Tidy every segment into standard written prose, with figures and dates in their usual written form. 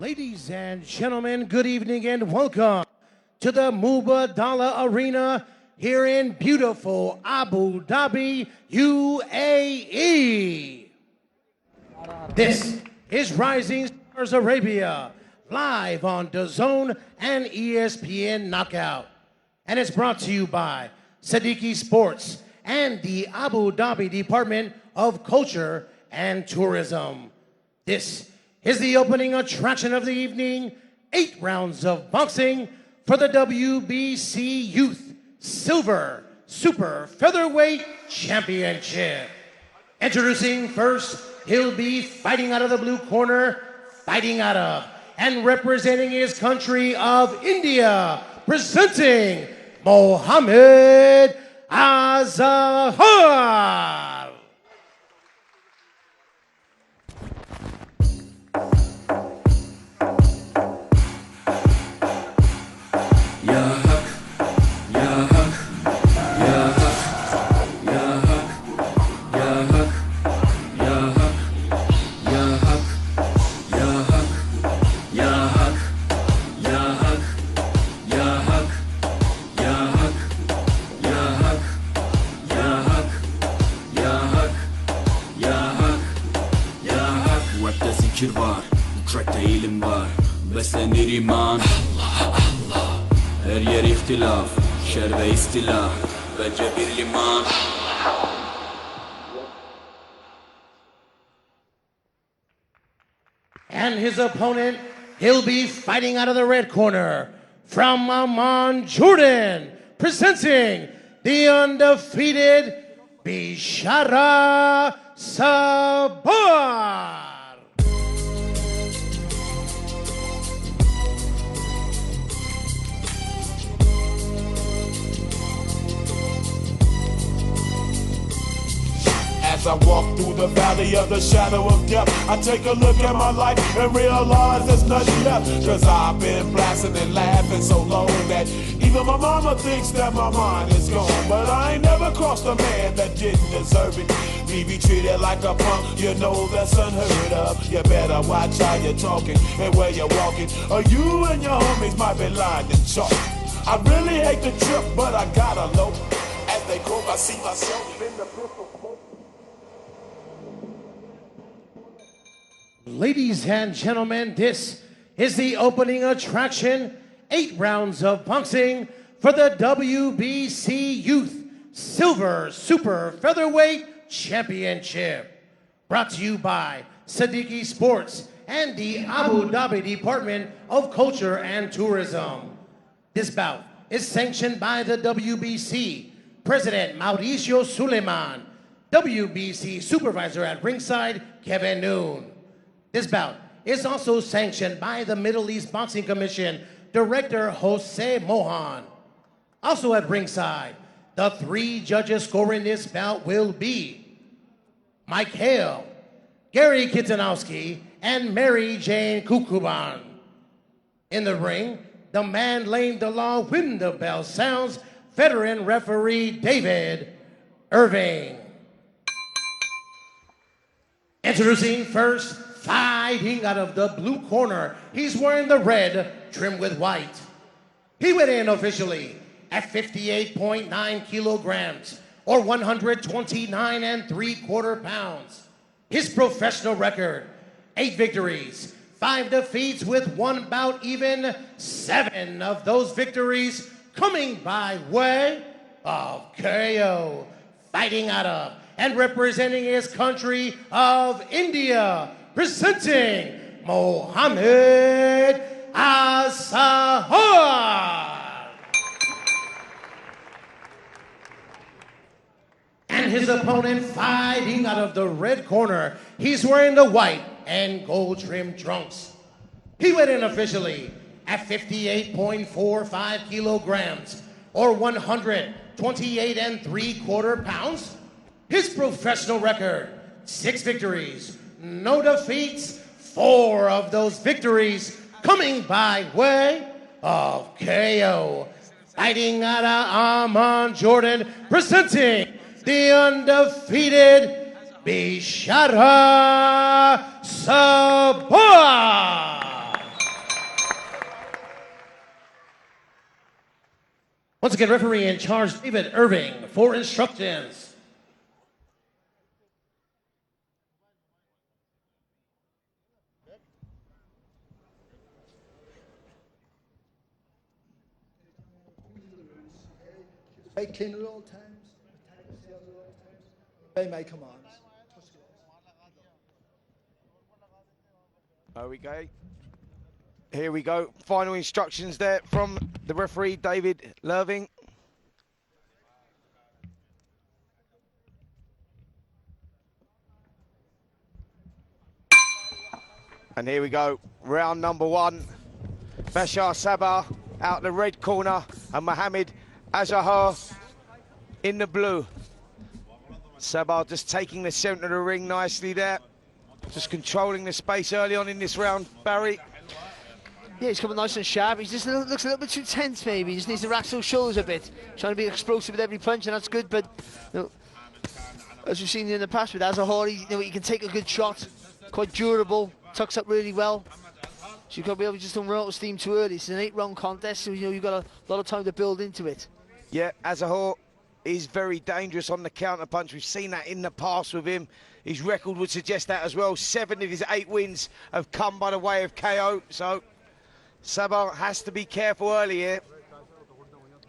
Ladies and gentlemen, good evening and welcome to the Mubadala Arena here in beautiful Abu Dhabi, UAE. This is Rising Stars Arabia, live on DAZN and ESPN Knockout. And it's brought to you by Siddiqui Sports and the Abu Dhabi Department of Culture and Tourism. This is the opening attraction of the evening, 8 rounds of boxing for the WBC Youth Silver Super Featherweight Championship. Introducing first, he'll be fighting out of the blue corner, fighting out of and representing his country of India, presenting Mohammed Azahar. Var, trackta ilim var, beslenir iman. Allah Allah. Her yer ihtilaf, şer ve istilah, bence bir liman. And his opponent, he'll be fighting out of the red corner from Amman, Jordan, presenting the undefeated Bishara Sabbar. As I walk through the valley of the shadow of death, I take a look at my life and realize there's nothing left. Cause I've been blasting and laughing so long that even my mama thinks that my mind is gone. But I ain't never crossed a man that didn't deserve it. Me be treated like a punk, you know that's unheard of. You better watch how you're talking and where you're walking, or you and your homies might be lined in chalk. I really hate the trip, but I gotta low. As they croak, I see myself in the pistol smoke. Ladies and gentlemen, this is the opening attraction, 8 rounds of boxing for the WBC Youth Silver Super Featherweight Championship. Brought to you by Siddiqui Sports and the Abu Dhabi Department of Culture and Tourism. This bout is sanctioned by the WBC, President Mauricio Suleiman, WBC Supervisor at ringside, Kevin Noon. This bout is also sanctioned by the Middle East Boxing Commission Director Jose Mohan. Also at ringside, the 3 judges scoring this bout will be Mike Hale, Gary Kitanowski, and Mary Jane Kukuban. In the ring, the man laying the law when the bell sounds, veteran referee David Irving. Introducing first, fighting out of the blue corner, he's wearing the red trimmed with white. He went in officially at 58.9 kilograms or 129 3/4 pounds. His professional record, 8 victories, 5 defeats with 1 bout even, 7 of those victories coming by way of KO. Fighting out of and representing his country of India, presenting Mohammed Azahar. And his opponent fighting out of the red corner, he's wearing the white and gold trimmed trunks. He went in officially at 58.45 kilograms or 128 3/4 pounds. His professional record, 6 victories, no defeats, 4 of those victories coming by way of KO. Fighting out of Amman, Jordan, presenting the undefeated Bishara Sabbar. Once again, referee in charge, David Irving, for instructions. Take clean at all times. Obey my commands. There we go. Here we go. Final instructions there from the referee, David Irving. And here we go. Round number one. Bishara Sabbar out the red corner and Mohammed Azahar in the blue. Sabbar just taking the centre of the ring nicely there. Just controlling the space early on in this round, Barry. Yeah, he's coming nice and sharp. He just looks a little bit too tense, maybe. He just needs to relax those shoulders a bit. Trying to be explosive with every punch, and that's good. But you know, as we've seen in the past with Azahar, he can take a good shot, quite durable, tucks up really well. So you've got to be able to just don't run out of steam too early. It's an 8-round contest, so you've got a lot of time to build into it. Yeah, Azahar is very dangerous on the counter punch. We've seen that in the past with him. His record would suggest that as well. 7 of his 8 wins have come by the way of KO. So Sabbar has to be careful early here.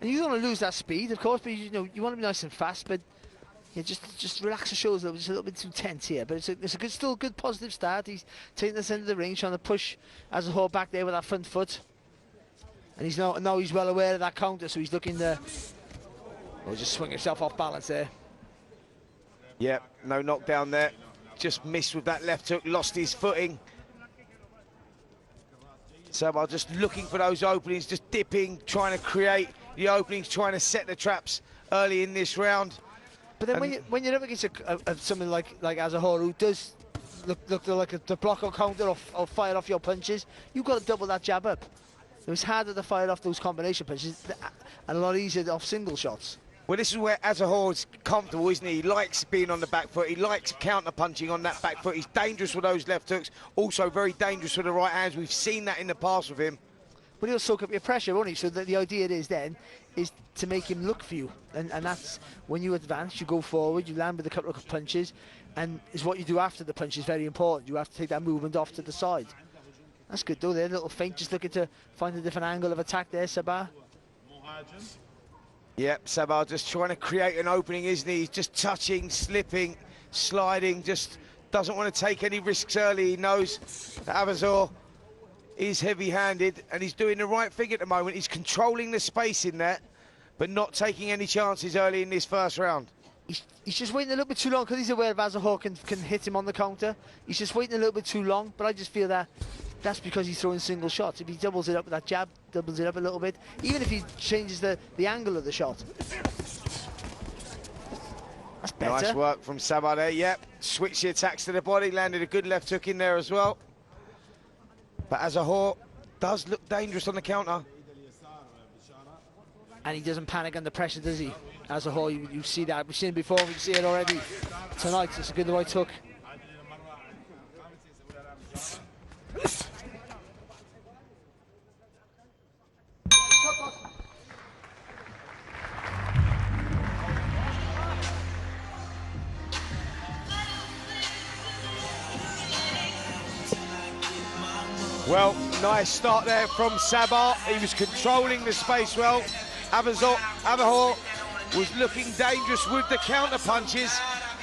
And you don't want to lose that speed, of course, but you want to be nice and fast. But yeah, just relax the shoulders a little, just a little bit too tense here. But it's a good, still good positive start. He's taking the centre of the ring, trying to push Azahar back there with that front foot. And he's now he's well aware of that counter, so he's looking to just swing himself off balance there. Yeah, no knockdown there. Just missed with that left hook, lost his footing. Sabbar just looking for those openings, just dipping, trying to create the openings, trying to set the traps early in this round. But then when you're up against something like Azahar, who does look like to block or counter or fire off your punches, you've got to double that jab up. It's harder to fire off those combination punches and a lot easier off single shots. Well, this is where Azahar's comfortable, isn't he? He likes being on the back foot. He likes counter-punching on that back foot. He's dangerous with those left hooks, also very dangerous with the right hands. We've seen that in the past with him. But he'll soak up your pressure, won't he? So the idea is to make him look for you. And that's when you advance, you go forward, you land with a couple of punches, and is what you do after the punch is very important. You have to take that movement off to the side. That's good, though. They're a little feint, just looking to find a different angle of attack there, Sabbar. Yep, Sabbar just trying to create an opening, isn't he? He's just touching, slipping, sliding, just doesn't want to take any risks early. He knows that Azahar is heavy-handed and he's doing the right thing at the moment. He's controlling the space in there, but not taking any chances early in this first round. He's just waiting a little bit too long because he's aware of Azahar can hit him on the counter. He's just waiting a little bit too long, but I just feel that that's because he's throwing single shots. If he doubles it up with that jab, doubles it up a little bit, even if he changes the angle of the shot. That's better. Nice work from Sabbar there, yep. Switched the attacks to the body, landed a good left hook in there as well. But Azahar does look dangerous on the counter. And he doesn't panic under pressure, does he? Azahar, you see that. We've seen it before, we see it already. Tonight, it's a good right hook. Well, nice start there from Sabbar. He was controlling the space well. Azahar was looking dangerous with the counter punches.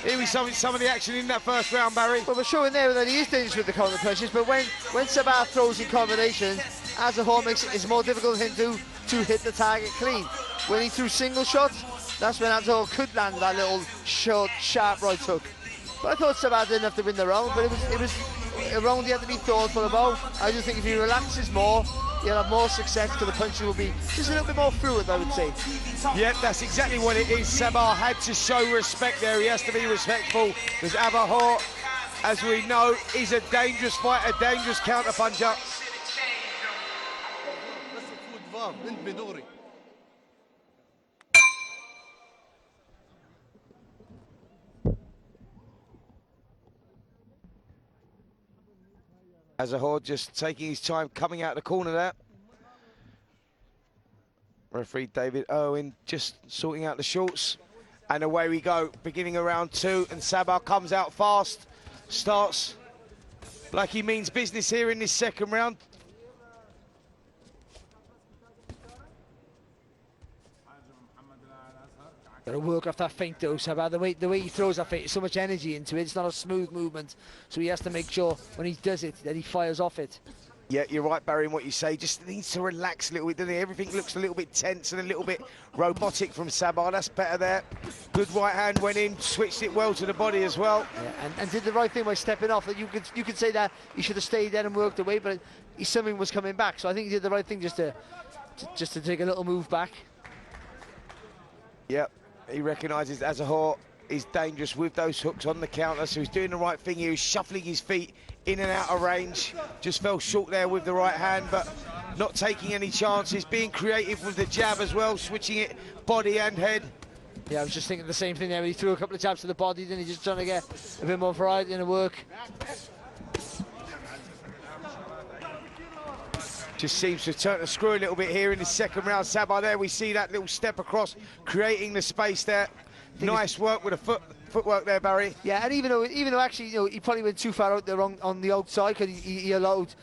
Here we saw some of the action in that first round, Barry. Well, we're showing there that he is dangerous with the counter punches, but when Sabbar throws in combinations, Azahar makes it's more difficult for him to hit the target clean. When he threw single shots, that's when Azahar could land that little short, sharp right hook. But I thought Sabbar didn't have to win the round, but it was a round he had to be thoughtful about. I just think if he relaxes more, he'll have more success, because the punching will be just a little bit more fluid, I would say. Yeah, that's exactly what it is. Sabbar had to show respect there. He has to be respectful, because Azahar, as we know, is a dangerous fighter, a dangerous counter puncher. Azahar just taking his time coming out the corner there. Referee David Owen just sorting out the shorts. And away we go, beginning of round 2, and Sabbar comes out fast, starts like he means business here in this second round. Got to work off that feint though, Sabbar. The way he throws that feint, so much energy into it, it's not a smooth movement, so he has to make sure when he does it that he fires off it. Yeah, you're right, Barry, in what you say. Just needs to relax a little bit, doesn't he? Everything looks a little bit tense and a little bit robotic from Sabbar. That's better there. Good right hand went in, switched it well to the body as well. Yeah, and did the right thing by stepping off. You could say that he should have stayed there and worked away, but something was coming back. So I think he did the right thing just to take a little move back. Yep, he recognises Azahar is dangerous with those hooks on the counter, so he's doing the right thing here. He's shuffling his feet in and out of range. Just fell short there with the right hand, but not taking any chances. Being creative with the jab as well, switching it body and head. Yeah, I was just thinking the same thing there. He threw a couple of jabs to the body, then he's just trying to get a bit more variety in the work. Just seems to turn the screw a little bit here in the second round. Sabbar there, we see that little step across, creating the space there. Nice work with the footwork there, Barry. Yeah, and even though actually, he probably went too far out there on the outside, because he allowed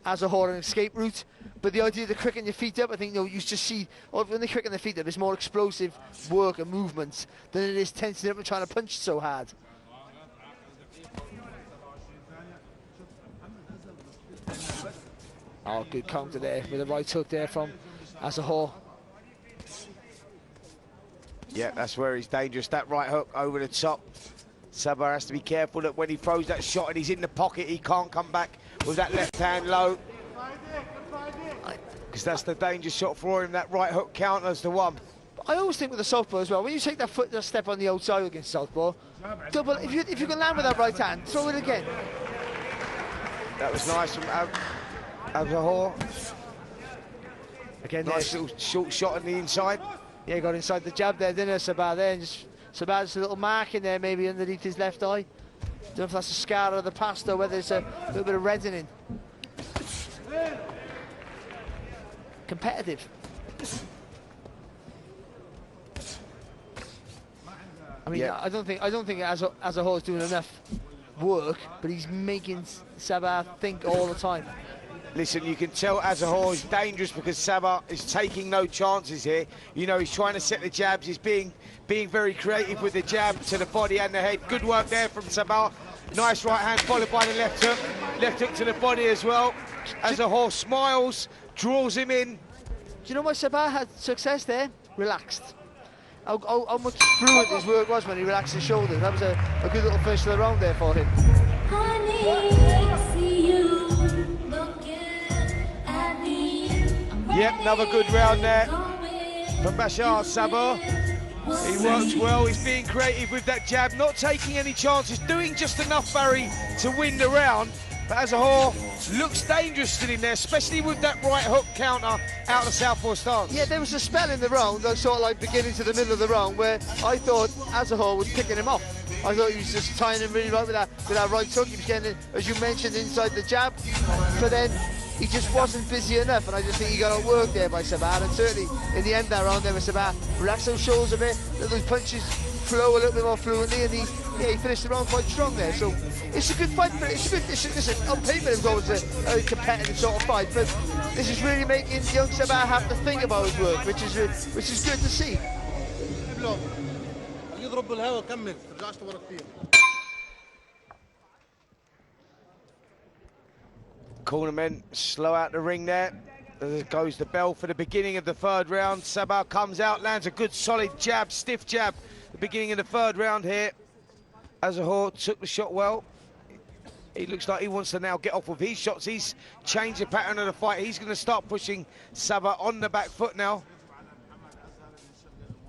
Azahar an escape route. But the idea of cricking your feet up, I think, you just see, when they crick their feet up, it's more explosive work and movements than it is tensing up and trying to punch so hard. Oh, good counter there with a right hook there from Azahar. Yeah, that's where he's dangerous. That right hook over the top. Sabbar has to be careful that when he throws that shot and he's in the pocket, he can't come back with that left hand low. Because that's the danger shot for him. That right hook counters the one. I always think with the southpaw as well, when you take that step on the outside against southpaw, double. If you can land with that right hand, throw it again. That was nice from Azahar. Again, nice little short shot on the inside. Yeah, got inside the jab there, didn't it, Sabbar there? And just Sabbar's a little mark in there, maybe underneath his left eye. Don't know if that's a scar of the past or whether it's a little bit of reddening. Competitive. I mean, yeah. I don't think Azahar's doing enough work, but he's making Sabbar think all the time. Listen, you can tell Azahar is dangerous because Sabbar is taking no chances here. You know, he's trying to set the jabs. He's being very creative with the jab to the body and the head. Good work there from Sabbar. Nice right hand followed by the left hook. Left hook to the body as well. Azahar smiles, draws him in. Do you know why Sabbar had success there? Relaxed. How much fluid his work was when he relaxed his shoulders. That was a good little finish to the round there for him. Yep, another good round there from Bishara Sabbar. He works well, he's being creative with that jab, not taking any chances, doing just enough, Barry, to win the round. But Azahar looks dangerous still in there, especially with that right hook counter out of southpaw stance. Yeah, there was a spell in the round, sort of like beginning to the middle of the round, where I thought Azahar was picking him off. I thought he was just tying him really right with that right hook. He was getting, as you mentioned, inside the jab, but then he just wasn't busy enough, and I just think he got outworked there by Sabbar. And certainly in the end of that round there was Sabbar relaxed those shoulders a bit, let those punches flow a little bit more fluently, and he finished the round quite strong there. So it's a good fight, but listen, on paper it was always a competitive sort of fight, but this is really making young Sabbar have to think about his work, which is good to see. Cornermen slow out the ring there. There goes the bell for the beginning of the third round. Sabbar comes out, lands a good solid jab, stiff jab. The beginning of the third round here. Azahar took the shot well. He looks like he wants to now get off with his shots. He's changed the pattern of the fight. He's going to start pushing Sabbar on the back foot now.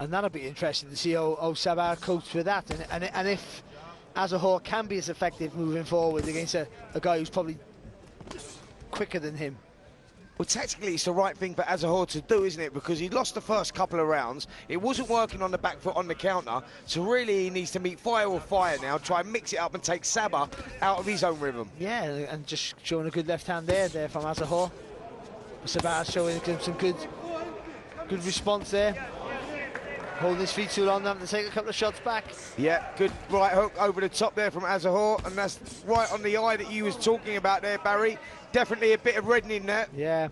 And that'll be interesting to see how Sabbar copes with that, and if Azahar can be as effective moving forward against a guy who's probably quicker than him. Well, tactically, it's the right thing for Azahar to do, isn't it? Because he lost the first couple of rounds. It wasn't working on the back foot on the counter. So really, he needs to meet fire with fire now, try and mix it up and take Sabbar out of his own rhythm. Yeah, and just showing a good left hand there from Azahar. Sabbar showing some good Good response there. Holding his feet too long, having to take a couple of shots back. Yeah, good right hook over the top there from Azahar, and that's right on the eye that you was talking about there, Barry. Definitely a bit of reddening there. Yeah.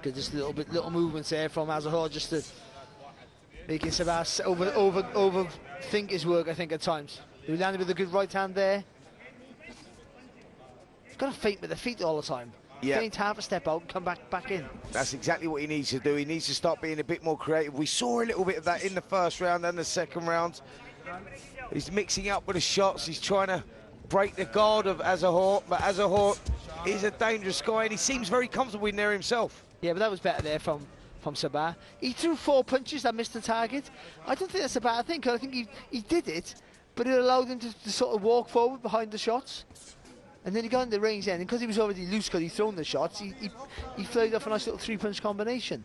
Good, just little movements there from Azahar, just to making Sabbar overthink his work, I think, at times. He landed with a good right hand there. He's got to feint with the feet all the time. Yeah. Feint half a step out and come back in. That's exactly what he needs to do. He needs to start being a bit more creative. We saw a little bit of that in the first round and the second round. He's mixing up with the shots. He's trying to break the guard of Azahar, but Azahar is a dangerous guy and he seems very comfortable in there himself. Yeah, but that was better there from Sabbar. He threw 4 punches that missed the target. I don't think that's a bad thing, because I think he did it, but it allowed him to sort of walk forward behind the shots. And then he got in the range then, and because he was already loose because he'd thrown the shots, he flagged off a nice little 3-punch combination.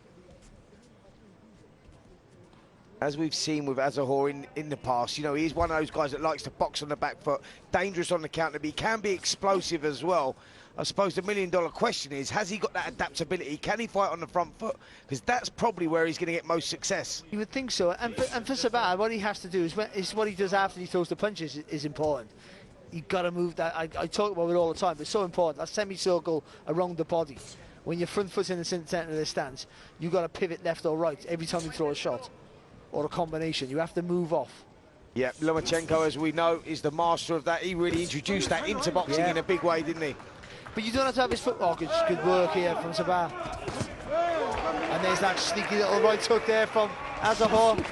As we've seen with Azahar in the past, you know, he's one of those guys that likes to box on the back foot, dangerous on the counter, but he can be explosive as well. I suppose the million-dollar question is, has he got that adaptability? Can he fight on the front foot? Because that's probably where he's going to get most success. You would think so. And for Sabbar, what he has to do is what he does after he throws the punches is important. You've got to move that. I talk about it all the time, but it's so important. That semicircle around the body. When your front foot's in the centre of the stance, you've got to pivot left or right every time you throw a shot or a combination. You have to move off. Yeah, Lomachenko, as we know, is the master of that. He really introduced that into boxing in a big way, didn't he? But you don't have to have his footwork. It's good work here from Sabbar. And there's that sneaky little right hook there from Azahar.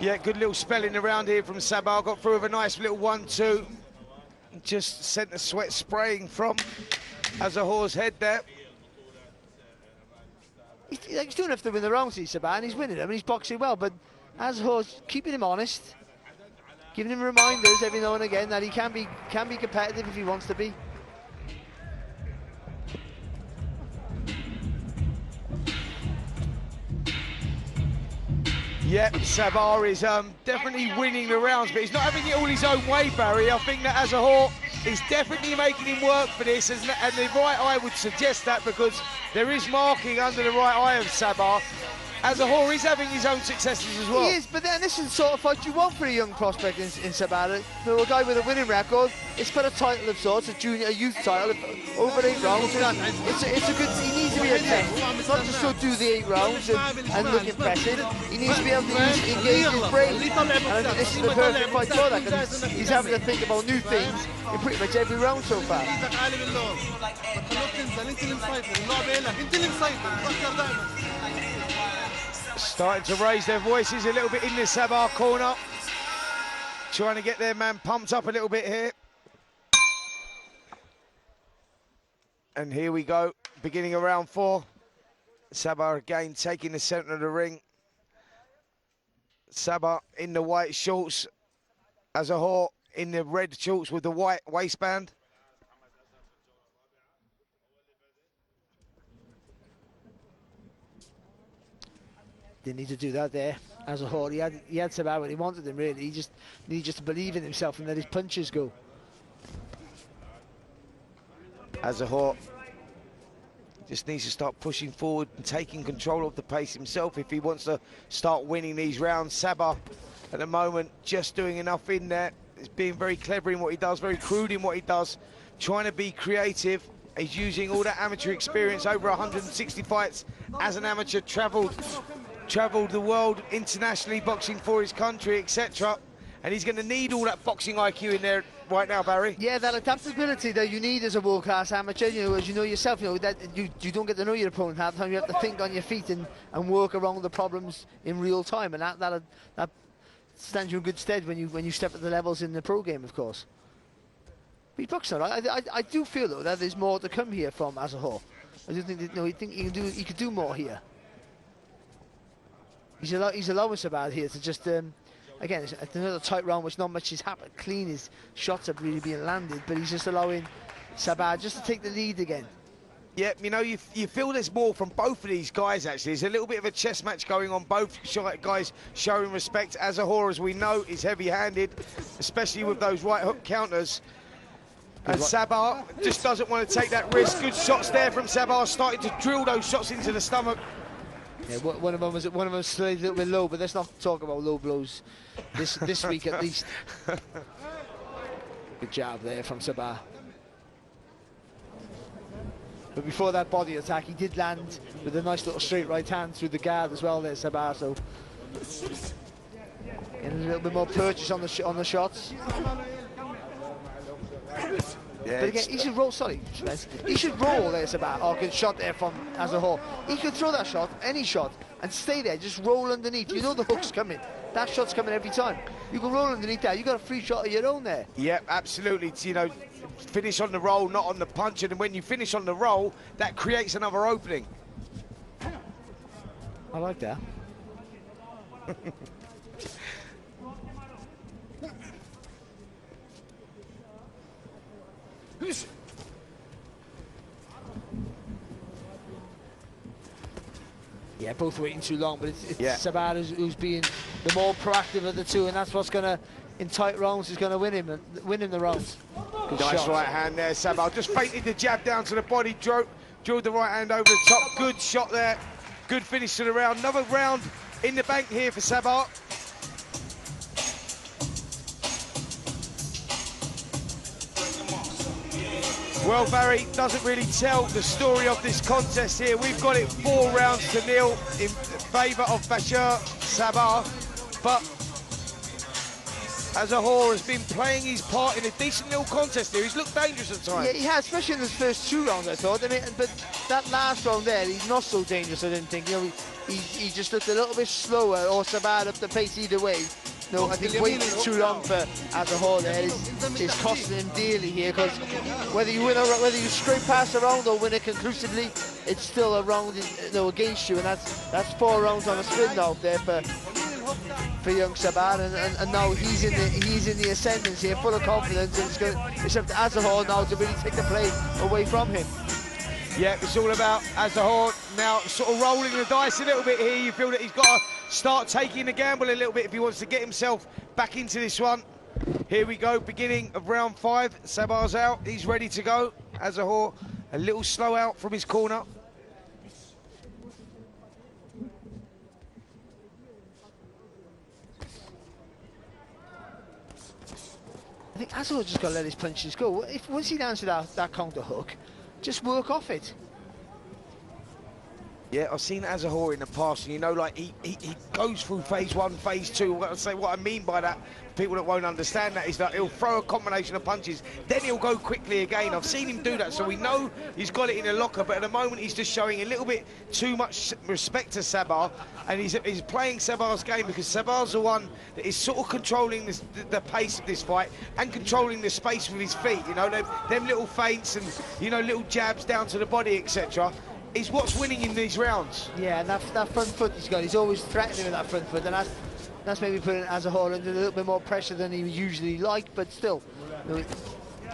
Yeah, good little spelling around here from Sabbar. Got through with a nice little 1-2. Just sent the sweat spraying from Azahar's head there. He's doing enough to win the rounds, Sabbar, and he's winning them, and he's boxing well. But Azahar's keeping him honest, giving him reminders every now and again that he can be competitive if he wants to be. Yep, Sabbar is definitely winning the rounds, but he's not having it all his own way, Barry. I think that Azahar is definitely making him work for this, and the right eye would suggest that, because there is marking under the right eye of Sabbar. Azahar is having his own successes as well. He is, but then this is the sort of fight you want for a young prospect in Sabbar. You know, a guy with a winning record. It's for a title of sorts, a youth title, over 8 rounds. It's a good. He needs to be a test, not just to do the 8 rounds and look impressive. He needs to be able to engage his brain. And I think this is the perfect fight for that, because he's having to think about new things in pretty much every round so far. Starting to raise their voices a little bit in the Sabbar corner. Trying to get their man pumped up a little bit here. And here we go, beginning of round 4. Sabbar again taking the centre of the ring. Sabbar in the white shorts. Azahar in the red shorts with the white waistband. Didn't need to do that there. Azahar, he had Sabbar when he wanted him, really. He just needed to believe in himself and let his punches go. Azahar just needs to start pushing forward and taking control of the pace himself if he wants to start winning these rounds. Sabbar, at the moment, just doing enough in there. He's being very clever in what he does, very crude in what he does, trying to be creative. He's using all that amateur experience, over 160 fights as an amateur, travelled the world internationally, boxing for his country, etc. And he's going to need all that boxing IQ in there right now, Barry. Yeah, that adaptability that you need as a world-class amateur, you know, as you know yourself, you know, that you don't get to know your opponent half the time. You have to think on your feet and work around the problems in real time, and that stands you in good stead when you step at the levels in the pro game, of course. But he boxed all right. I do feel, though, that there's more to come here from Azahar. I do think that, he could do more here. He's allowing Sabbar here to just again, it's another tight round which not much has happened. Clean, his shots have really been landed, but he's just allowing Sabbar just to take the lead again. Yeah, you know, you feel there's more from both of these guys, actually. There's a little bit of a chess match going on. Both guys showing respect. Azahar, as we know, is heavy-handed, especially with those right hook counters. And Sabbar just doesn't want to take that risk. Good shots there from Sabbar, starting to drill those shots into the stomach. Yeah, one of them slid a little bit low, but let's not talk about low blows this week at least. Good job there from Sabbar. But before that body attack, he did land with a nice little straight right hand through the guard as well there, Sabbar. So getting a little bit more purchase on the shots. Yeah, but again, he should roll. Sorry, he should roll there, Sabbar. Oh, good shot there from Azahar. He could throw that shot, any shot, and stay there. Just roll underneath. You know the hook's coming. That shot's coming every time. You can roll underneath that. You got a free shot of your own there. Yeah, absolutely. You know, finish on the roll, not on the punch, and when you finish on the roll, that creates another opening. I like that. Yeah, both waiting too long, but it's Sabbar who's being the more proactive of the two, and that's what's gonna, in tight rounds, is gonna win him the rounds. Good Nice shot. right hand there, Sabbar. Just feinted the jab down to the body, drilled the right hand over the top. Good shot there. Good finish to the round. Another round in the bank here for Sabbar. Well, Barry, doesn't really tell the story of this contest here. We've got it 4 rounds to 0 in favour of Bishara Sabbar, but Azahar has been playing his part in a decent little contest here. He's looked dangerous at times. Yeah, he has, especially in his first 2 rounds, I thought. I mean, but that last round there, he's not so dangerous, I didn't think. You know, he just looked a little bit slower, or Sabbar up the pace either way. No, I think waiting too long for Azahar there is costing him dearly here, because whether you straight pass a round or win it conclusively, it's still a round against you, and that's 4 rounds on a sprint now there for young Sabbar, and now he's in the ascendance here, full of confidence, and it's up to Azahar now to really take the play away from him. Yeah, it's all about Azahar now sort of rolling the dice a little bit here. You feel that he's got to start taking the gamble a little bit if he wants to get himself back into this one. Here we go, beginning of round 5. Sabbar's out, he's ready to go. Azahar a little slow out from his corner. I think Azahar just got to let his punches go. Once he lands that counter hook, just work off it. Yeah, I've seen Azahar in the past, and you know, like he goes through phase 1, phase 2. I've got to say what I mean by that. People that won't understand that is that he'll throw a combination of punches, then he'll go quickly again. I've seen him do that, so we know he's got it in the locker. But at the moment, he's just showing a little bit too much respect to Sabbar, and he's playing Sabbar's game, because Sabbar's the one that is sort of controlling the pace of this fight and controlling the space with his feet. You know, them little feints and little jabs down to the body, etc. is what's winning in these rounds. Yeah, and that front foot he's got, he's always threatening with that front foot, and that's maybe putting Azahar under a little bit more pressure than he would usually like, but still,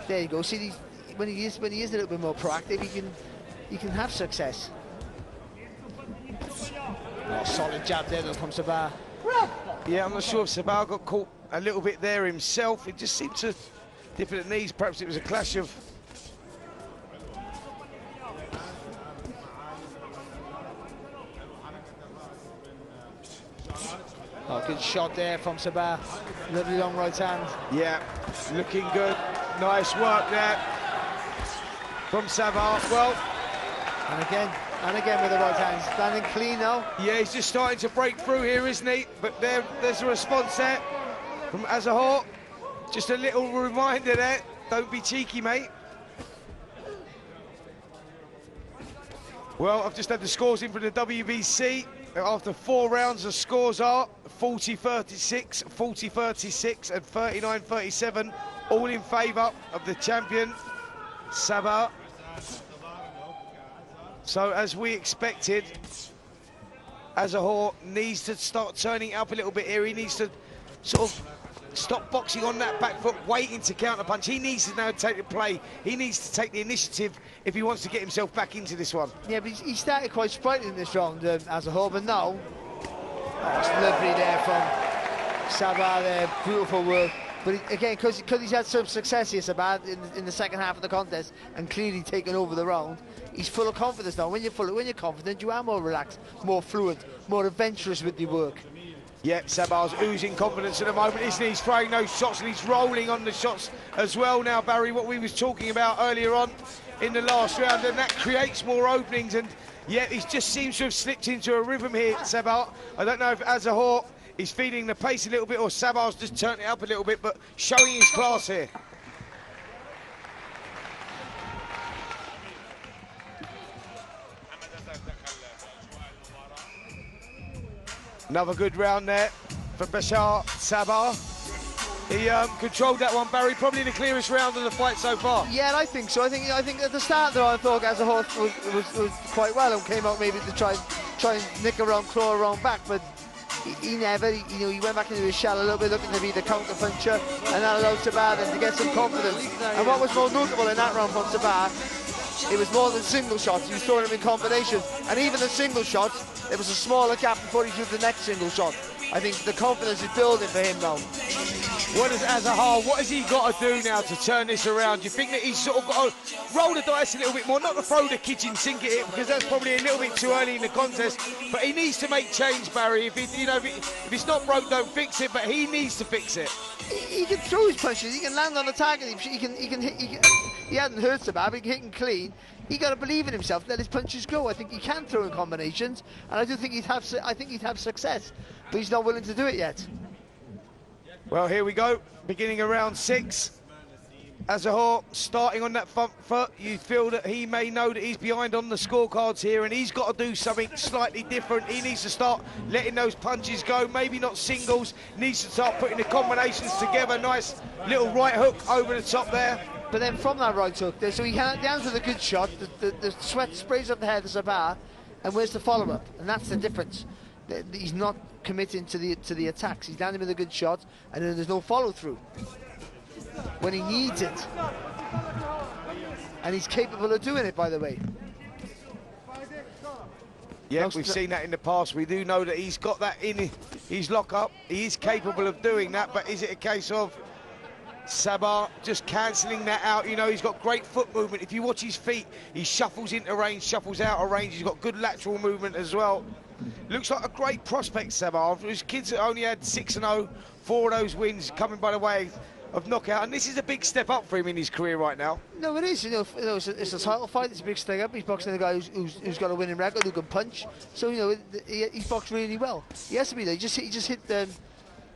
there you go. See, when he is a little bit more proactive, he can have success. Oh, solid jab there from Sabbar. Yeah, I'm not sure if Sabbar got caught a little bit there himself. It just seemed to dip at the knees. Perhaps it was a clash of... Oh, good shot there from Sabbar. Lovely long right hand. Yeah, looking good. Nice work there from Sabbar. Well, and again with the right hand. Standing clean now. Yeah, he's just starting to break through here, isn't he? But there's a response there from Azahar. Just a little reminder there. Don't be cheeky, mate. Well, I've just had the scores in for the WBC. After 4 rounds, the scores are 40-36, 40-36, and 39-37, all in favour of the champion, Sabbar. So, as we expected, Azahar needs to start turning up a little bit here. He needs to sort of stop boxing on that back foot, waiting to counter punch. He needs to now take the play. He needs to take the initiative if he wants to get himself back into this one. Yeah, but he started quite sprightly in this round as a whole, but now, it's lovely there from Sabbar there, beautiful work. But again, because he's had some success here, Sabbar, in the second half of the contest, and clearly taken over the round, he's full of confidence now. When you're confident, you are more relaxed, more fluid, more adventurous with your work. Yeah, Sabbar's oozing confidence at the moment, isn't he? He's throwing those shots and he's rolling on the shots as well now, Barry, what we was talking about earlier on in the last round, and that creates more openings, and yeah, he just seems to have slipped into a rhythm here, Sabbar. I don't know if Azahar is feeding the pace a little bit or Sabbar's just turned it up a little bit, but showing his class here. Another good round there for Bishara Sabbar. He controlled that one, Barry. Probably the clearest round of the fight so far. Yeah, and I think so. I think at the start there, I thought Azahar was quite well and came out maybe to try and nick around, claw around back, but he never. You know, he went back into his shell a little bit, looking to be the counter puncher, and that allowed Sabbar then to get some confidence. And what was more notable in that round from Sabbar, it was more than single shots. He was throwing them in combination, and even the single shots, there was a smaller gap before he threw the next single shot. I think the confidence is building for him now. What has he got to do now to turn this around? Do you think that he's sort of got to roll the dice a little bit more, not to throw the kitchen sink at it, because that's probably a little bit too early in the contest, but he needs to make change, Barry. If it's not broke, don't fix it, but he needs to fix it. He can throw his punches, he can land on the target, he hasn't hurt Sabbar, but he can hit clean. He got to believe in himself, let his punches go. I think he can throw in combinations, and I do think he'd have success, but he's not willing to do it yet. Well, here we go, beginning of round 6. Azahar starting on that front foot. You feel that he may know that he's behind on the scorecards here, and he's got to do something slightly different. He needs to start letting those punches go, maybe not singles, needs to start putting the combinations together. Nice little right hook over the top there. But then from that right hook there, so he lands with a good shot, the sweat sprays up the head of Sabbar, and where's the follow-up? And that's the difference. He's not committing to the attacks. He's landing with a good shot, and then there's no follow-through when he needs it. And he's capable of doing it, by the way. Yeah, we've seen that in the past. We do know that he's got that in his lock-up. He is capable of doing that, but is it a case of Sabbar just cancelling that out? You know, he's got great foot movement. If you watch his feet, he shuffles into range, shuffles out of range. He's got good lateral movement as well. Looks like a great prospect, Sabbar. His kids only had 6-0, 4 of those wins coming by the way of knockout, and this is a big step up for him in his career right now. No, it is. You know, it's a title fight. It's a big step up. He's boxing a guy who's got a winning record, who can punch. So you know, he's boxed really well. He has to be there. He just hit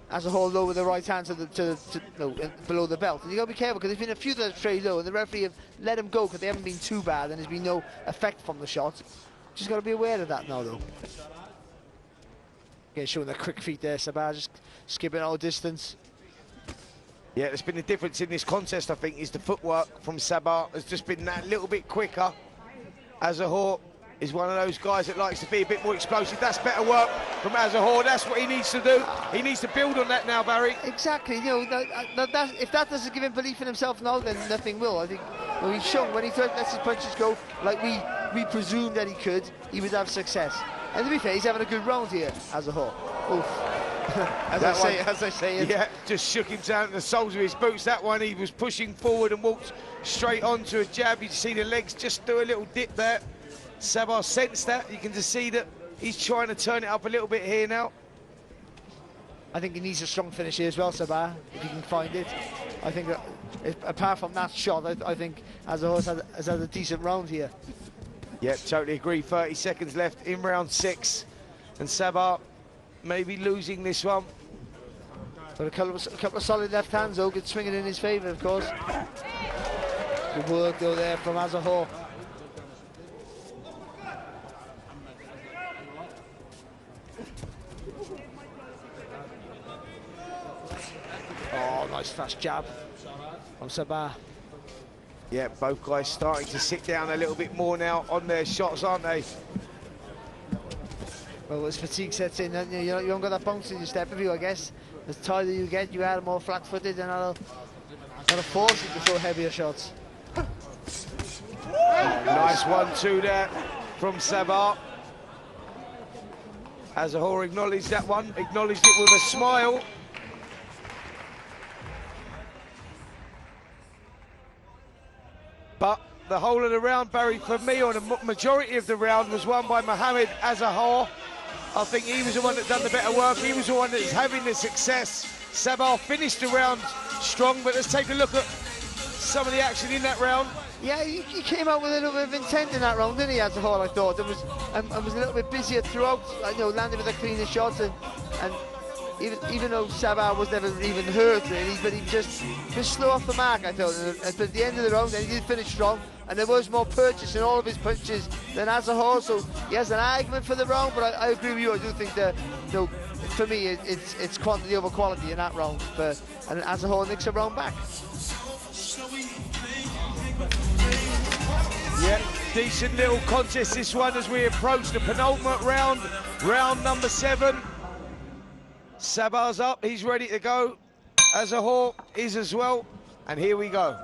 as a whole low with the right hand below the belt. And you got to be careful, because there's been a few that have strayed low, and the referee have let him go because they haven't been too bad, and there's been no effect from the shot. Just got to be aware of that now, though. Again, showing the quick feet there, Sabbar just skipping out distance. Yeah, there's been a difference in this contest, I think, is the footwork from Sabbar has just been that little bit quicker. Azahar is one of those guys that likes to be a bit more explosive. That's better work from Azahar. That's what he needs to do. He needs to build on that now, Barry. Exactly. You know, if that doesn't give him belief in himself now, then nothing will. I think he's shown when he lets his punches go, like we presumed that he could, he would have success. And to be fair, he's having a good round here, Azahar. Oof. As I say it. Yeah, just shook him down to the soles of his boots. That one, he was pushing forward and walked straight onto a jab. You see the legs just do a little dip there. Sabbar sensed that. You can just see that he's trying to turn it up a little bit here now. I think he needs a strong finish here as well, Sabbar, if he can find it. I think that apart from that shot, I think Azahar has had a decent round here. Yeah, totally agree. 30 seconds left in round 6. And Sabbar maybe losing this one. But a couple of solid left hands, though, good swinging in his favour, of course. Good work, though, there from Azahar. Oh, nice fast jab from Sabbar. Yeah, both guys starting to sit down a little bit more now on their shots, aren't they? Well, as fatigue sets in, you haven't got that bounce in your step, have you, I guess? the tighter you get, you are more flat-footed, and that'll force you to throw heavier shots. Nice 1-2 there from Sabbar. Azahar acknowledged that one, acknowledged it with a smile. But the whole of the round, Barry, for me, or the majority of the round, was won by Mohammed Azahar. I think he was the one that done the better work. He was the one that's having the success. Sabbar finished the round strong, but let's take a look at some of the action in that round. Yeah, he came out with a little bit of intent in that round, didn't he, Azahar, I thought. It was a little bit busier throughout, landing with the cleaner shots, and even though Sabbar was never even hurt, really, but he just slow off the mark, I thought. But at the end of the round, he did finish strong, and there was more purchase in all of his punches than Azahar, so he has an argument for the round, but I agree with you. I do think that, for me, it's quantity over quality in that round, and Azahar nicks a round back. Yeah, decent little contest this one as we approach the penultimate round, round number 7. Sabbar's up, he's ready to go. Azahar is as well, and here we go.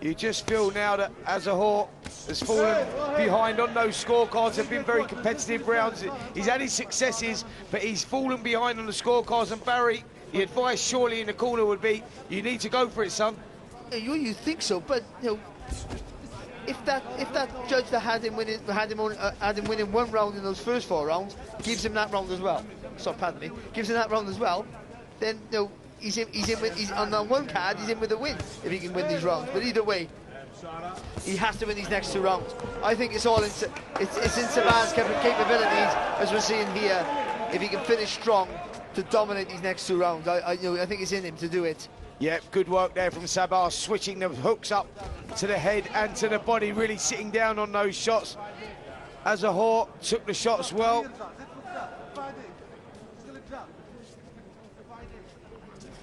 You just feel now that Azahar has fallen behind on those scorecards. Have been very competitive rounds. He's had his successes, but he's fallen behind on the scorecards. And Barry, the advice surely in the corner would be, you need to go for it, son. You think so, but if that judge that had him winning one round in those first 4 rounds gives him that round as well. Sorry, pardon me. Gives him that round as well, then he's on that one card. He's in with a win if he can win these rounds. But either way, he has to win these next 2 rounds. I think it's all in Sabbar's capabilities, as we're seeing here. If he can finish strong to dominate these next 2 rounds, I think it's in him to do it. Yeah, good work there from Sabbar, switching the hooks up to the head and to the body, really sitting down on those shots. Azahar took the shots well.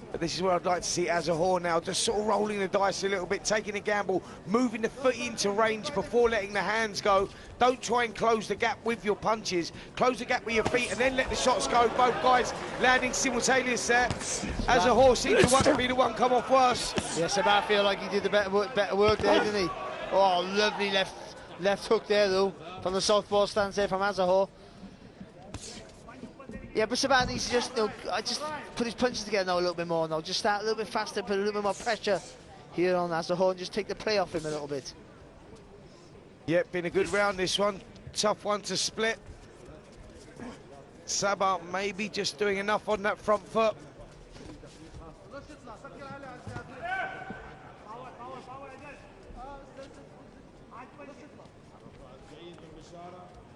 But this is where I'd like to see Azahar now, just sort of rolling the dice a little bit, taking a gamble, moving the foot into range before letting the hands go. Don't try and close the gap with your punches. Close the gap with your feet and then let the shots go. Both guys landing simultaneous there. Azahar seemed to want to be the one come off worse. Yeah, Sabbar feel like he did the better work there, didn't he? Oh, lovely left hook there, though, from the southpaw stance there from Azahar. Yeah, but Sabbar needs to just put his punches together now a little bit more now. Just start a little bit faster, put a little bit more pressure here on Azahar and just take the play off him a little bit. Yeah, been a good round this one. Tough one to split. Sabbar maybe just doing enough on that front foot.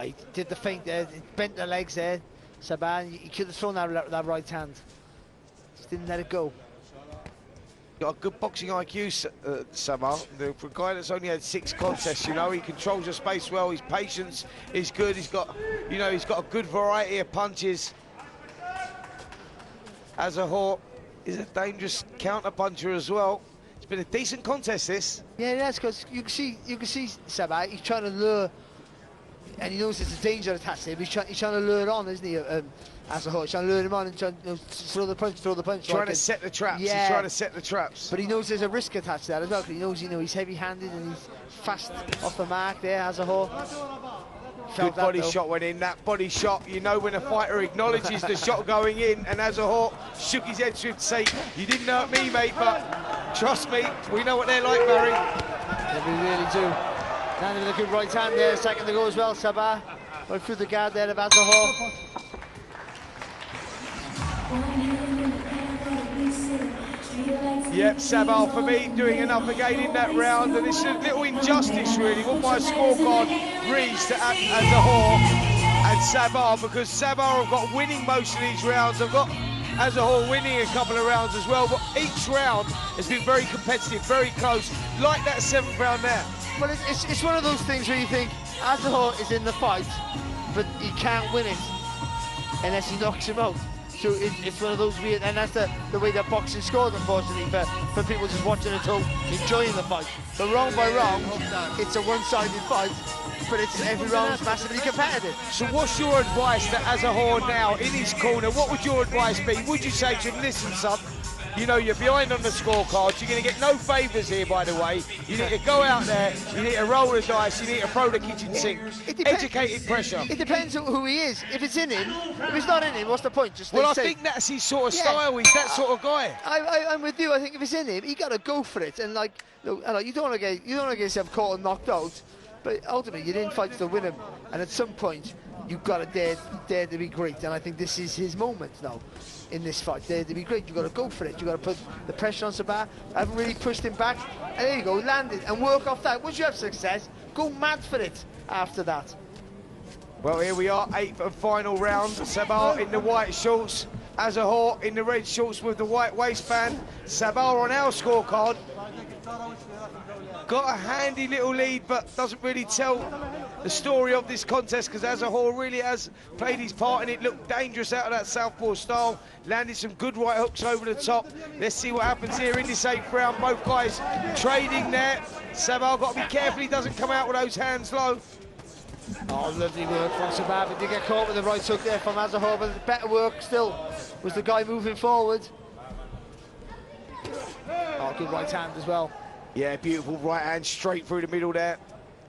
He did the feint there, bent the legs there. Sabbar, he could have thrown that right hand. Just didn't let it go. Got a good boxing IQ, Sabbar. For a guy that's only had 6 contests, he controls the space well. His patience is good. He's got, he's got a good variety of punches. Azahar is a dangerous counter puncher as well. It's been a decent contest, this. Yeah, that's because you can see Sabbar. He's trying to lure. And he knows there's a danger attached to him. He's trying to lure on, isn't he? Azahar, trying to lure him on and trying to throw the punch. Trying to set the traps. Yeah. He's trying to set the traps. But he knows there's a risk attached to that as well. He knows, he's heavy-handed and he's fast off the mark there, Azahar. Good body shot went in. That body shot, when a fighter acknowledges the shot going in, and Azahar shook his head to say, "You didn't hurt me, mate, but trust me, we know what they're like, Barry." Yeah, we really do. Landed with a good right hand there, a second to go as well, Sabbar. Right through the guard there of Azahar. Yep, Sabbar for me doing enough again in that round, and it's a little injustice really what my scorecard reads to Azahar and Sabbar, because Sabbar have got winning most of these rounds. I've got Azahar winning a couple of rounds as well, but each round has been very competitive, very close, like that 7th round there. Well, it's one of those things where you think Azahar is in the fight, but he can't win it unless he knocks him out. So it's one of those weird, and that's the way that boxing scores, unfortunately, for people just watching at home, enjoying the fight. But round by round, it's a one-sided fight, but it's every round's massively competitive. So what's your advice to Azahar now in his corner? What would your advice be? Would you say to him, listen, son, you know, you're behind on the scorecards, you're going to get no favours here, by the way. You need to go out there, you need to roll the dice, you need to throw the kitchen sink. Educated pressure. It depends on who he is. If it's in him, if it's not in him, what's the point? Just Well, I think that's his sort of style. He's that sort of guy. I'm with you. I think if it's in him, he got to go for it. And like, you don't want to get yourself caught and knocked out. But ultimately, you didn't fight to win him. And at some point, you've got to dare to be great. And I think this is his moment now. In this fight, dare to be great. You've got to go for it. You've got to put the pressure on Sabbar. I haven't really pushed him back. And there you go, land it and work off that. Once you have success, go mad for it after that. Well, here we are, 8th and final round. Sabbar in the white shorts, Azahar in the red shorts with the white waistband. Sabbar on our scorecard. Got a handy little lead, but doesn't really tell the story of this contest because Azahar really has played his part in it. Looked dangerous out of that southpaw style. Landed some good right hooks over the top. Let's see what happens here in this 8th round. Both guys trading there. Sabbar got to be careful he doesn't come out with those hands low. Oh, lovely work from Sabbar. But did get caught with the right hook there from Azahar, but the better work still was the guy moving forward. Oh, good right hand as well. Yeah, beautiful right hand straight through the middle there.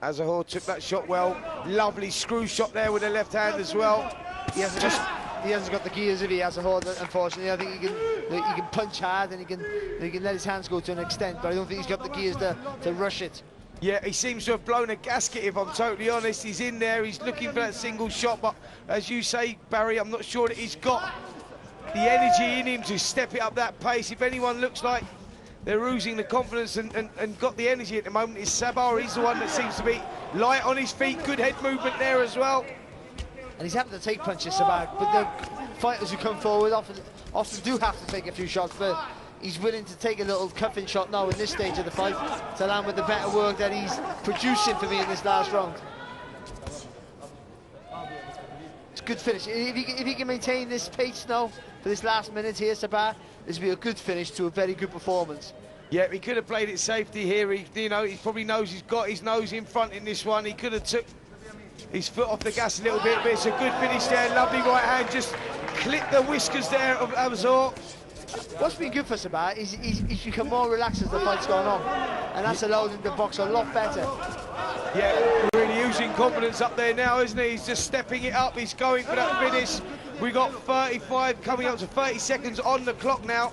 Azahar took that shot well. Lovely screw shot there with the left hand as well. He hasn't got the gears if he has unfortunately. I think he can punch hard and he can let his hands go to an extent, but I don't think he's got the gears to rush it. Yeah, he seems to have blown a gasket, if I'm totally honest. He's in there, he's looking for that single shot, but as you say, Barry, I'm not sure that he's got the energy in him to step it up that pace. If anyone looks like they're losing the confidence and got the energy at the moment, it's Sabbar. He's the one that seems to be light on his feet. Good head movement there as well. And he's having to take punches, Sabbar, but the fighters who come forward often do have to take a few shots, but he's willing to take a little cuffing shot now in this stage of the fight to land with the better work that he's producing for me in this last round. It's a good finish. If he can maintain this pace now for this last minute here, Sabbar, this will be a good finish to a very good performance. Yeah, he could have played it safety here. He probably knows he's got his nose in front in this one. He could have took his foot off the gas a little bit, but it's a good finish there. Lovely right hand, just clipped the whiskers there of Azahar. What's been good for Sabbar is he's become more relaxed as the fight's gone on, and that's allowed him to box a lot better. Yeah, really using confidence up there now, isn't he? He's just stepping it up, he's going for that finish. We got 35 coming up to 30 seconds on the clock now.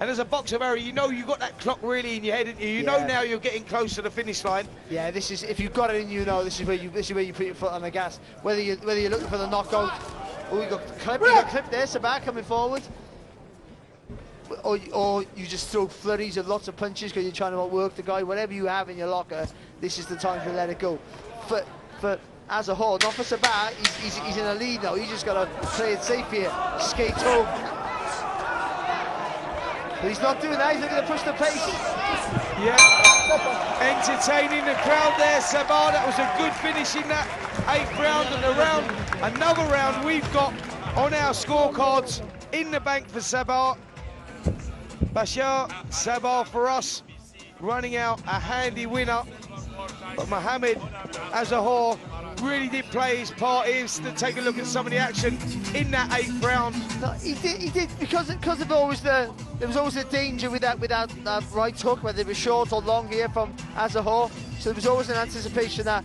And as a boxer, Barry, you know you've got that clock really in your head, and you know now you're getting close to the finish line. Yeah, this is, if you've got it in you know, this is where you put your foot on the gas. Whether you're looking for the knockout, oh, you got clipped there, Sabbar coming forward. Or you just throw flurries of lots of punches because you're trying to outwork the guy. Whatever you have in your locker, this is the time to let it go. For Azahar, not for Sabbar, he's in a lead now. He's just got to play it safe here, skate home. But he's not doing that, he's looking to push the pace. Yeah, entertaining the crowd there, Sabbar. That was a good finish in that 8th round, and another round we've got on our scorecards in the bank for Sabbar. Bishara Sabbar for us, running out a handy winner. But Mohammed Azahar really did play his part here. To take a look at some of the action in that 8th round. No, he did because of always there was always a danger with that right hook, whether it was short or long here from Azahar. So there was always an anticipation that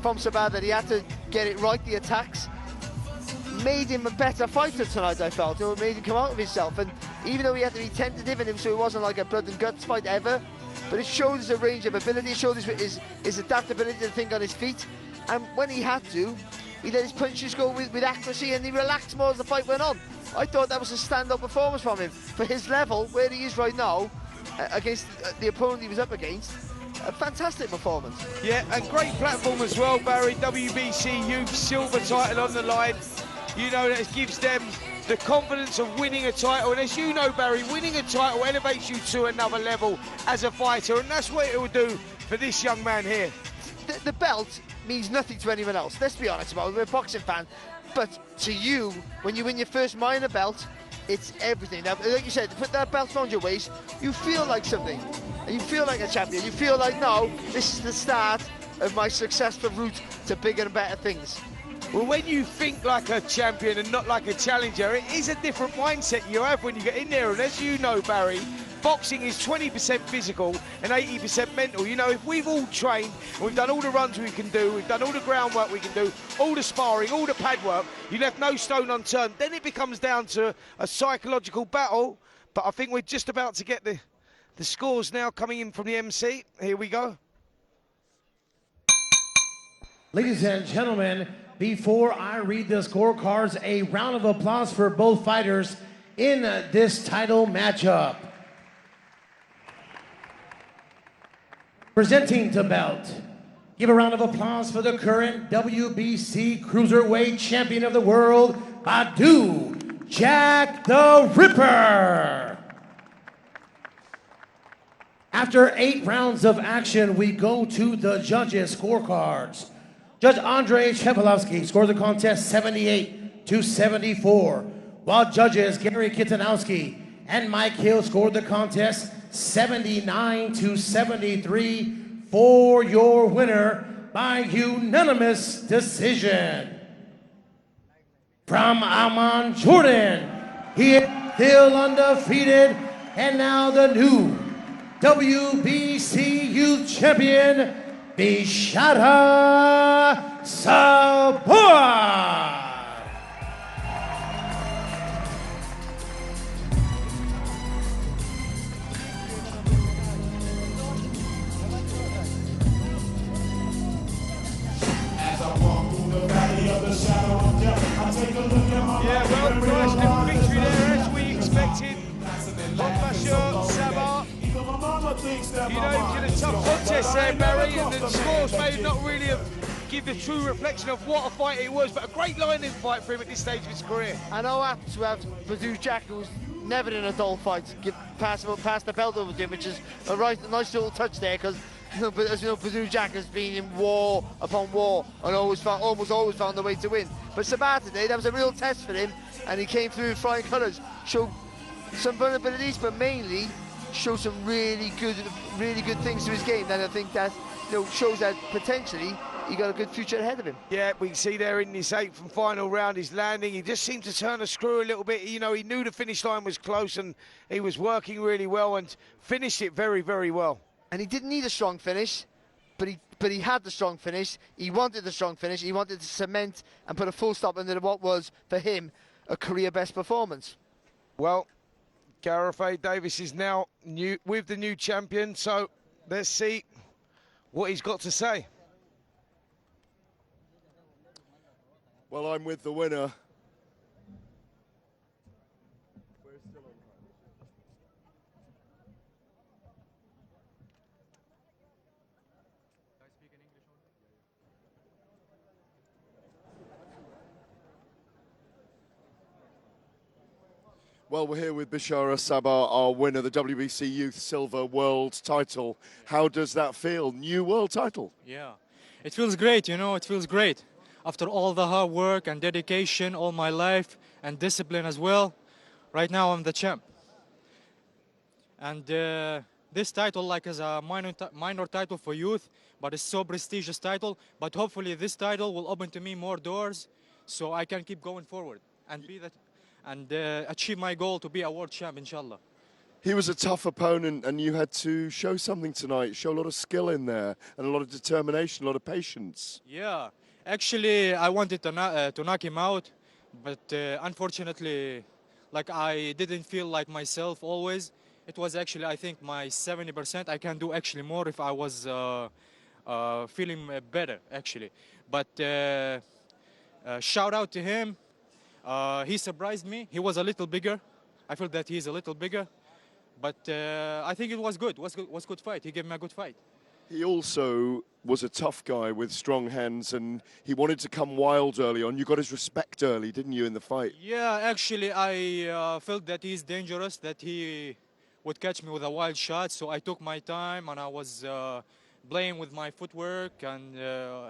from Sabbar that he had to get it right. The attacks made him a better fighter tonight, I felt. It made him come out of himself, and even though he had to be tentative in him, so it wasn't like a blood and guts fight ever, but it showed his range of ability, it showed his adaptability to think on his feet, and when he had to, he let his punches go with accuracy, and he relaxed more as the fight went on. I thought that was a stand-up performance from him. For his level, where he is right now, against the opponent he was up against, a fantastic performance. Yeah, and great platform as well, Barry. WBC Youth Silver title on the line. You know, that gives them the confidence of winning a title. And as you know, Barry, winning a title elevates you to another level as a fighter. And that's what it will do for this young man here. The belt means nothing to anyone else. Let's be honest about it. We're a boxing fan. But to you, when you win your first minor belt, it's everything. Now, like you said, to put that belt around your waist, you feel like something. And you feel like a champion. You feel like, no, this is the start of my successful route to bigger and better things. Well, when you think like a champion and not like a challenger, it is a different mindset you have when you get in there. And as you know, Barry, boxing is 20% physical and 80% mental. You know, if we've all trained and we've done all the runs we can do, we've done all the groundwork we can do, all the sparring, all the pad work, you left no stone unturned, then it becomes down to a psychological battle. But I think we're just about to get the scores now coming in from the MC. Here we go. Ladies and gentlemen, before I read the scorecards, a round of applause for both fighters in this title matchup. Presenting the belt, give a round of applause for the current WBC Cruiserweight Champion of the World, BADOU, Jack the Ripper. After 8 rounds of action, we go to the judges' scorecards. Judge Andrei Chevelovsky scored the contest 78-74, while judges Gary Kitanowski and Mike Hill scored the contest 79-73 for your winner by unanimous decision. From Amman, Jordan, he is still undefeated and now the new WBC Youth Champion, Bishara Sabbar. Yeah, well, nice little victory there, as we expected. Bishara Sabbar. You know, he did a tough contest there, Barry, and the scores may not really give the true reflection of what a fight it was, but a great line-in fight for him at this stage of his career. And how apt to have BADOU Jack, who's never in a dull fight, pass the belt over to him, which is a nice little touch there, because as you know, BADOU Jack has been in war upon war and almost always found the way to win. But Sabbar today, that was a real test for him, and he came through in flying colours, showed some vulnerabilities, but mainly showed some really good things to his game. And I think that shows that potentially he got a good future ahead of him. Yeah, we can see there in this 8th and final round, his landing. He just seemed to turn a screw a little bit. You know, he knew the finish line was close and he was working really well and finished it very, very well. And he didn't need a strong finish, but he had the strong finish. He wanted the strong finish. He wanted to cement and put a full stop under what was, for him, a career best performance. Well, Gareth A. Davis is now with the new champion, so let's see what he's got to say. Well, I'm with the winner. Well, we're here with Bishara Sabbar, our winner, the WBC Youth Silver World title. How does that feel? New world title? Yeah, it feels great, you know, it feels great. After all the hard work and dedication all my life and discipline as well, right now I'm the champ. And this title like is a minor title for youth, but it's so prestigious title. But hopefully this title will open to me more doors so I can keep going forward and be that. And achieve my goal to be a world champ, inshallah. He was a tough opponent and you had to show something tonight, show a lot of skill in there and a lot of determination, a lot of patience. Yeah, actually I wanted to knock him out, but unfortunately, like I didn't feel like myself always. It was actually, I think, my 70%. I can do actually more if I was feeling better, actually. But shout out to him. He surprised me. He was a little bigger. I feel that he's a little bigger, but I think it was good. Was good fight. He gave me a good fight. He also was a tough guy with strong hands, and he wanted to come wild early on. You got his respect early, didn't you, in the fight? Yeah, actually, I felt that he's dangerous. That he would catch me with a wild shot. So I took my time and I was playing with my footwork and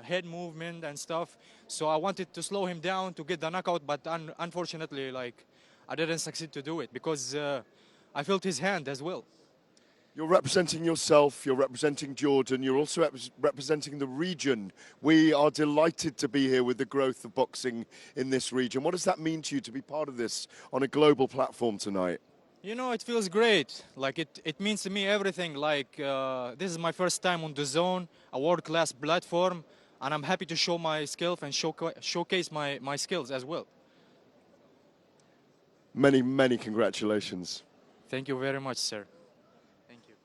head movement and stuff. So I wanted to slow him down to get the knockout, but unfortunately, like, I didn't succeed to do it because I felt his hand as well. You're representing yourself, you're representing Jordan, you're also representing the region. We are delighted to be here with the growth of boxing in this region. What does that mean to you to be part of this on a global platform tonight? You know, it feels great. Like it means to me everything. Like this is my first time on the zone, a world-class platform, and I'm happy to show my skills and showcase my skills as well. Many, many congratulations. Thank you very much, sir. Thank you.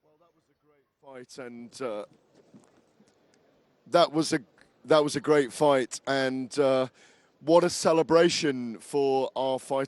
Well, that was a great fight, and that was a great fight, and what a celebration for our fight.